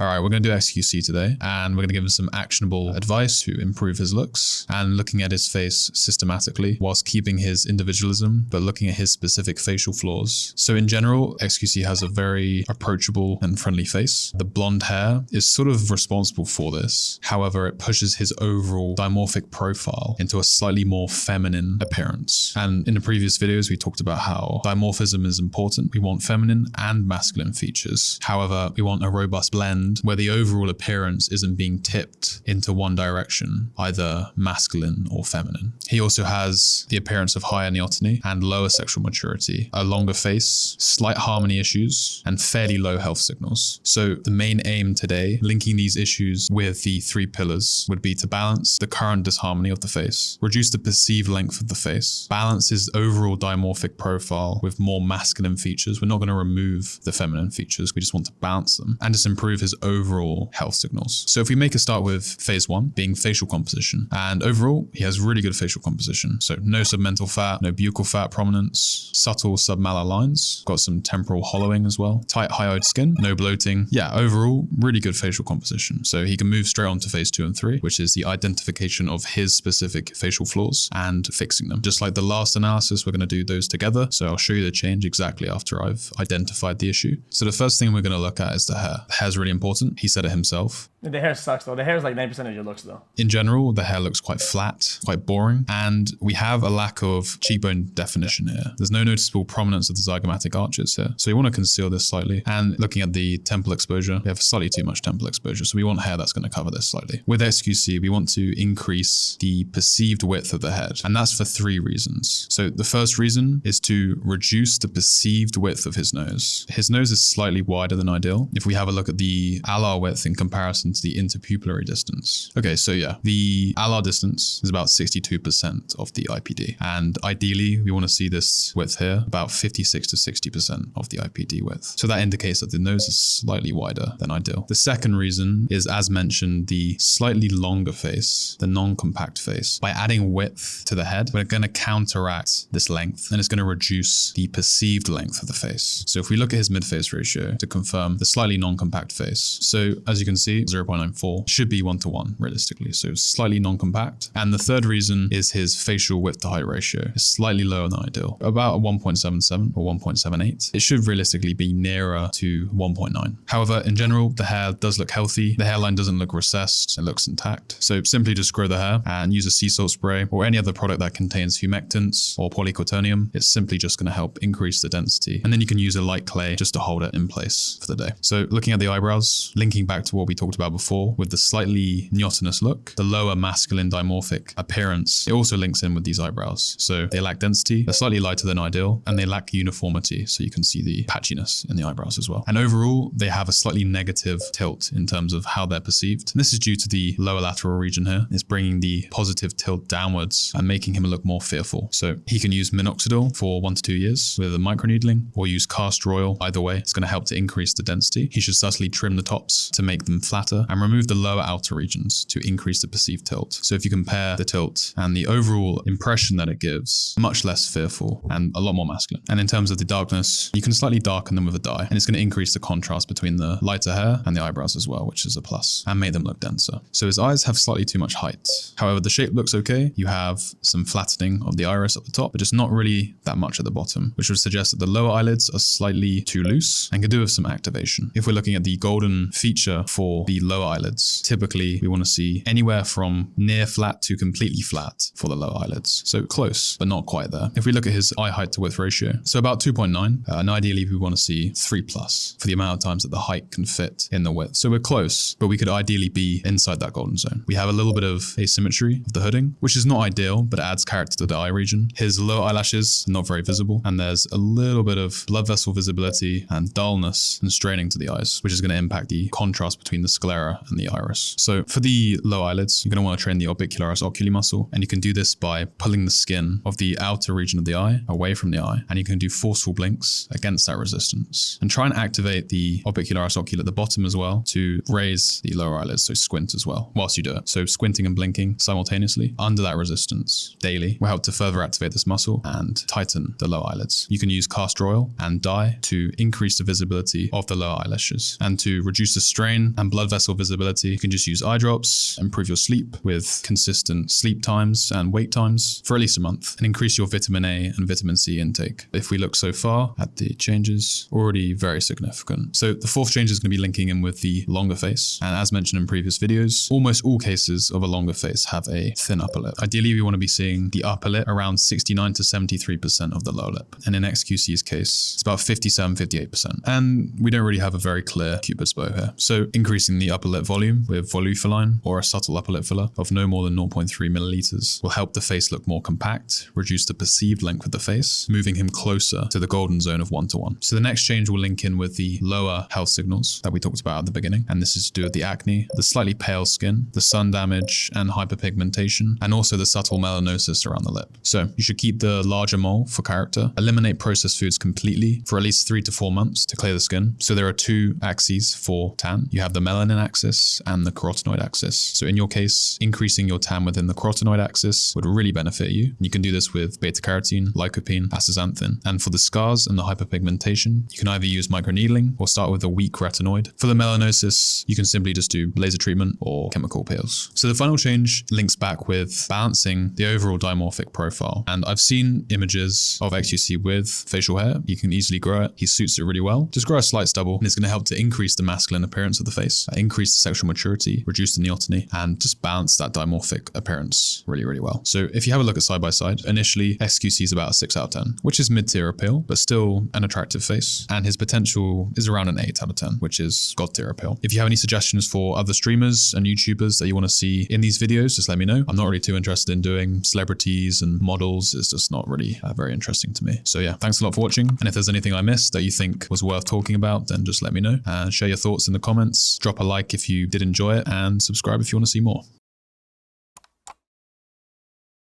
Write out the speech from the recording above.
All right, we're going to do xQc today, and we're going to give him some actionable advice to improve his looks and looking at his face systematically whilst keeping his individualism, but looking at his specific facial flaws. So in general, xQc has a very approachable and friendly face. The blonde hair is sort of responsible for this. However, it pushes his overall dimorphic profile into a slightly more feminine appearance. And in the previous videos, we talked about how dimorphism is important. We want feminine and masculine features. However, we want a robust blend where the overall appearance isn't being tipped into one direction, either masculine or feminine. He also has the appearance of higher neoteny and lower sexual maturity, a longer face, slight harmony issues, and fairly low health signals. So the main aim today, linking these issues with the 3 pillars, would be to balance the current disharmony of the face, reduce the perceived length of the face, balance his overall dimorphic profile with more masculine features. We're not going to remove the feminine features, we just want to balance them, and just improve his overall health signals. So if we make a start with phase 1, being facial composition, and overall he has really good facial composition. So no submental fat, no buccal fat prominence, subtle submalar lines, got some temporal hollowing as well, tight hyoid skin, no bloating. Yeah, overall really good facial composition. So he can move straight on to phase 2 and 3, which is the identification of his specific facial flaws and fixing them. Just like the last analysis, we're going to do those together. So I'll show you the change exactly after I've identified the issue. So the first thing we're going to look at is the hair. The hair is really important. He said it himself. The hair sucks though. The hair is like 90% of your looks though. In general, the hair looks quite flat, quite boring, and we have a lack of cheekbone definition here. There's no noticeable prominence of the zygomatic arches here. So we want to conceal this slightly. And looking at the temple exposure, we have slightly too much temple exposure. So we want hair that's going to cover this slightly. With xQc, we want to increase the perceived width of the head. And that's for 3 reasons. So the first reason is to reduce the perceived width of his nose. His nose is slightly wider than ideal. If we have a look at the alar width in comparison to the interpupillary distance. Okay, so yeah, the alar distance is about 62% of the IPD. And ideally, we want to see this width here, about 56 to 60% of the IPD width. So that indicates that the nose is slightly wider than ideal. The second reason is, as mentioned, the slightly longer face, the non-compact face. By adding width to the head, we're going to counteract this length, and it's going to reduce the perceived length of the face. So if we look at his mid-face ratio to confirm the slightly non-compact face, so as you can see, 0.94 should be 1:1 realistically, so slightly non-compact. And the third reason is his facial width to height ratio is slightly lower than ideal, about 1.77 or 1.78. It should realistically be nearer to 1.9. However, in general, the hair does look healthy. The hairline doesn't look recessed, it looks intact. So simply just grow the hair and use a sea salt spray or any other product that contains humectants or polyquaternium. It's simply just going to help increase the density. And then you can use a light clay just to hold it in place for the day. So looking at the eyebrows, linking back to what we talked about before with the slightly neotenous look, the lower masculine dimorphic appearance, it also links in with these eyebrows. So they lack density, they're slightly lighter than ideal, and they lack uniformity. So you can see the patchiness in the eyebrows as well. And overall, they have a slightly negative tilt in terms of how they're perceived. And this is due to the lower lateral region here. It's bringing the positive tilt downwards and making him look more fearful. So he can use minoxidil for 1 to 2 years with a microneedling, or use castor oil. Either way, it's going to help to increase the density. He should subtly trim the tops to make them flatter and remove the lower outer regions to increase the perceived tilt. So if you compare the tilt and the overall impression that it gives, much less fearful and a lot more masculine. And in terms of the darkness, you can slightly darken them with a dye, and it's going to increase the contrast between the lighter hair and the eyebrows as well, which is a plus, and make them look denser. So his eyes have slightly too much height. However, the shape looks okay. You have some flattening of the iris at the top, but just not really that much at the bottom, which would suggest that the lower eyelids are slightly too loose and can do with some activation. If we're looking at the golden feature for the lower eyelids, typically we want to see anywhere from near flat to completely flat for the lower eyelids. So close, but not quite there. If we look at his eye height to width ratio, so about 2.9, and ideally we want to see 3+ for the amount of times that the height can fit in the width. So we're close, but we could ideally be inside that golden zone. We have a little bit of asymmetry of the hooding, which is not ideal, but it adds character to the eye region. His lower eyelashes are not very visible, and there's a little bit of blood vessel visibility and dullness and straining to the eyes, which is going to impact the contrast between the sclera and the iris. So for the lower eyelids, you're going to want to train the orbicularis oculi muscle, and you can do this by pulling the skin of the outer region of the eye away from the eye, and you can do forceful blinks against that resistance. And try and activate the orbicularis oculi at the bottom as well to raise the lower eyelids, so squint as well whilst you do it. So squinting and blinking simultaneously under that resistance daily will help to further activate this muscle and tighten the lower eyelids. You can use castor oil and dye to increase the visibility of the lower eyelashes and to reduce the strain and blood vessel visibility, you can just use eye drops, improve your sleep with consistent sleep times and wake times for at least a month, and increase your vitamin A and vitamin C intake. If we look so far at the changes, already very significant. So the fourth change is going to be linking in with the longer face. And as mentioned in previous videos, almost all cases of a longer face have a thin upper lip. Ideally, we want to be seeing the upper lip around 69 to 73% of the lower lip. And in xQc's case, it's about 57, 58%. And we don't really have a very clear Cupid's bow here. So increasing the upper lip volume with volufiline or a subtle upper lip filler of no more than 0.3 milliliters will help the face look more compact, reduce the perceived length of the face, moving him closer to the golden zone of 1:1. So the next change will link in with the lower health signals that we talked about at the beginning. And this is to do with the acne, the slightly pale skin, the sun damage and hyperpigmentation, and also the subtle melanosis around the lip. So you should keep the larger mole for character, eliminate processed foods completely for at least 3 to 4 months to clear the skin. So there are two axes for tan. You have the melanin axis and the carotenoid axis. So in your case, increasing your tan within the carotenoid axis would really benefit you. You can do this with beta carotene, lycopene, astaxanthin. And for the scars and the hyperpigmentation, you can either use microneedling or start with a weak retinoid. For the melanosis, you can simply just do laser treatment or chemical peels. So the final change links back with balancing the overall dimorphic profile. And I've seen images of xQc with facial hair. You can easily grow it. He suits it really well. Just grow a slight stubble and it's going to help to increase the masculine appearance of the face, increase the sexual maturity, reduce the neoteny, and just balance that dimorphic appearance really, really well. So if you have a look at side by side, initially xQc is about a 6 out of 10, which is mid-tier appeal, but still an attractive face. And his potential is around an 8 out of 10, which is god tier appeal. If you have any suggestions for other streamers and YouTubers that you want to see in these videos, just let me know. I'm not really too interested in doing celebrities and models. It's just not really very interesting to me. So yeah, thanks a lot for watching. And if there's anything I missed that you think was worth talking about, then just let me know and share your thoughts in the comments. Drop a like if you did enjoy it and subscribe if you want to see more.